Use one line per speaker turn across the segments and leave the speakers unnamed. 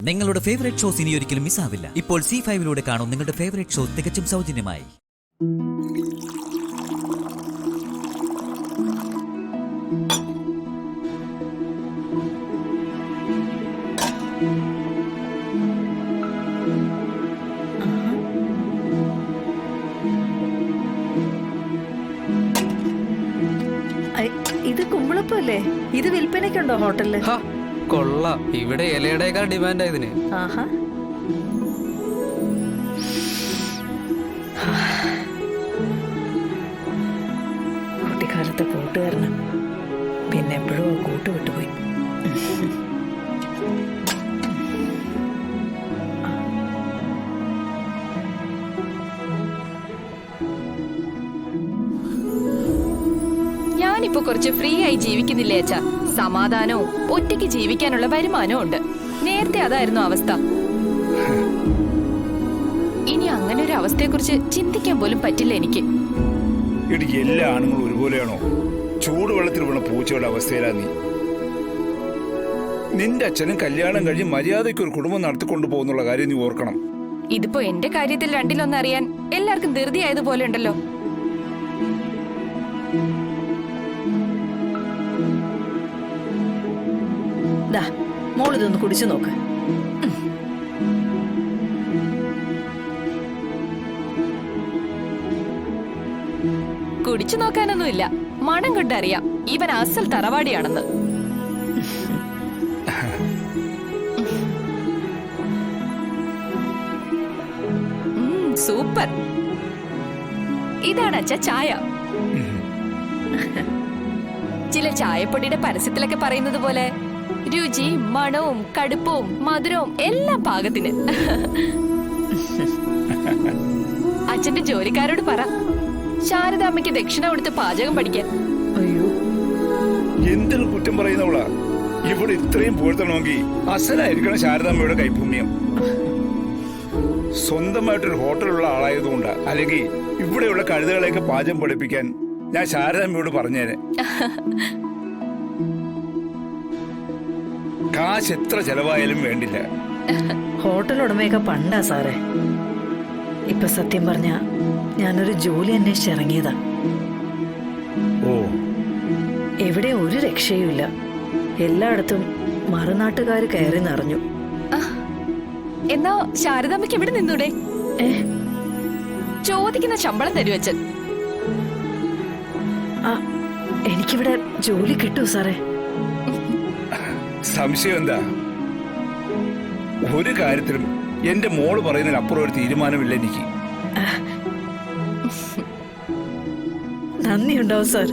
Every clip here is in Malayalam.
നിങ്ങളുടെ ഫേവറേറ്റ് ഷോസ് ഇനി ഒരിക്കലും മിസ്സാവില്ല. ഇപ്പോൾ C5 കാണും നിങ്ങളുടെ ഫേവറേറ്റ് ഷോ തികച്ചും സൗജന്യമായി.
ഇത് കുമ്പളപ്പല്ലേ? ഇത് വിൽപ്പനയ്ക്കുണ്ടോ ഹോട്ടലില്?
കൊള്ളാം. ഇവിടെ ഇലയുടെയൊക്കെ ഡിമാൻഡ് ഇതിന്.
ആഹാ, കുട്ടിക്കാലത്തെ കൂട്ടുകാരന് പിന്നെ എപ്പോഴും കൂട്ടുവിട്ടുപോയി.
ഞാനിപ്പോ കുറച്ച് ഫ്രീ ആയി ജീവിക്കുന്നില്ലേ അച്ഛാ? സമാധാനവും ഒറ്റയ്ക്ക് ജീവിക്കാനുള്ള വരുമാനവും ഉണ്ട്. നേരത്തെ അതായിരുന്നു അവസ്ഥ. ഇനി അങ്ങനെ ഒരു അവസ്ഥയെ കുറിച്ച് ചിന്തിക്കാൻ പോലും പറ്റില്ല എനിക്ക്.
എല്ലാ ആണുങ്ങളും ഒരുപോലെയാണോ? ചൂടുവെള്ളത്തിൽ വീണ പൂച്ചയുടെ അവസ്ഥയിലാ നീ. നിന്റെ അച്ഛനും കല്യാണം കഴിഞ്ഞ് മര്യാദയ്ക്ക് ഒരു കുടുംബം നടത്തിക്കൊണ്ടു പോകുന്നുള്ള കാര്യം നീ ഓർക്കണം.
ഇതിപ്പോ എന്റെ കാര്യത്തിൽ രണ്ടിലൊന്നറിയാൻ എല്ലാവർക്കും ധൃതി ആയതുപോലെ ഉണ്ടല്ലോ.
മോളിതൊന്ന് കുടിച്ചു നോക്ക്.
കുടിച്ചു നോക്കാനൊന്നുമില്ല, മണം കൊണ്ടറിയാം ഇവൻ അസൽ തറവാടിയാണെന്ന്. സൂപ്പർ. ഇതാണ് അച്ഛ ചായ. ചില ചായപ്പൊടിയുടെ പരസ്യത്തിലൊക്കെ പറയുന്നത് പോലെ രുചിയും മണവും കടുപ്പവും മധുരവും എല്ലാം പാകത്തിന്. അച്ഛന്റെ ജോലിക്കാരോട് പറ, ശാരദാമ്മയ്ക്ക് ദക്ഷിണ കൊടുത്ത് പാചകം പഠിക്കാൻ.
അയ്യോ,
എന്തിനു കുറ്റം പറയുന്നവളാ? ഇവിടെ ഇത്രയും പുകഴ്ത്തണമെങ്കിൽ അസലായിരിക്കണം ശാരദാമ്മയുടെ കൈപുണ്യം. സ്വന്തമായിട്ടൊരു ഹോട്ടലുള്ള ആളായതുകൊണ്ടാ, അല്ലെങ്കിൽ ഇവിടെയുള്ള കഴുതകളെയൊക്കെ പാചകം പഠിപ്പിക്കാൻ ഞാൻ ശാരദാമ്മയോട് പറഞ്ഞേനെ. കാശ് എത്ര ചെലവായാലും വേണ്ടില്ല.
ഹോട്ടൽ ഉടമയൊക്കെ പണ്ടാ സാറേ. ഇപ്പൊ സത്യം പറഞ്ഞ ഞാനൊരു ജോലി അന്വേഷിച്ചിറങ്ങിയതാ.
ഓ,
എവിടെ ഒരു രക്ഷയുമില്ല. എല്ലായിടത്തും മറുനാട്ടുകാര് കയറി നിറഞ്ഞു.
എന്നാ ശാരദാമ്മയ്ക്ക് എവിടെ നിന്നൂടെ? ചോദിക്കുന്ന ശമ്പളം തരുവച്ചൻ.
എനിക്കിവിടെ ജോലി കിട്ടൂ സാറേ?
സംശയം എന്താ? ഒരു കാര്യത്തിലും എന്റെ മോള് പറയുന്നതിനപ്പുറം ഒരു തീരുമാനമില്ല എനിക്ക്.
നന്ദിയുണ്ടാവും സാർ.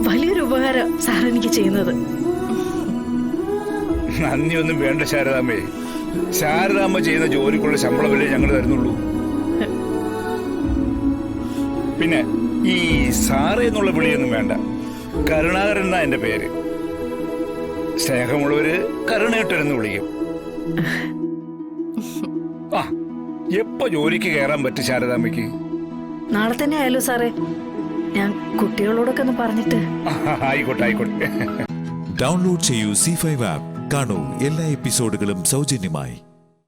വലിയൊരു ഉപകാരം സാർ എനിക്ക് ചെയ്യുന്നത്.
നന്ദിയൊന്നും വേണ്ട ശാരദാമ്മേ. ശാരദാമ്മ ചെയ്യുന്ന ജോലിക്കുള്ള ശമ്പളമല്ലേ ഞങ്ങൾ തരുന്നുള്ളൂ. പിന്നെ ഈ സാറേ എന്നുള്ള വിളിയൊന്നും വേണ്ട. കരുണാകരൻ എന്നാ എന്റെ പേര്. സ്നേഹമുള്ളവര് കരുണേട്ടരെന്ന് വിളിക്കും. ആ, എപ്പോ ജോലിക്ക് കയറാൻ പറ്റും ശാരദാമ്മയ്ക്ക്?
നാളെ തന്നെ ആയാലോ സാറേ? ഞാൻ കുട്ടികളോടൊക്കെ ഒന്ന് പറഞ്ഞിട്ട്.
ആയിക്കോട്ടെ ആയിക്കോട്ടെ.
ഡൗൺലോഡ് ചെയ്യൂ C5 ആപ്പ്. കാണൂ എല്ലാ എപ്പിസോഡുകളും സൗജന്യമായി.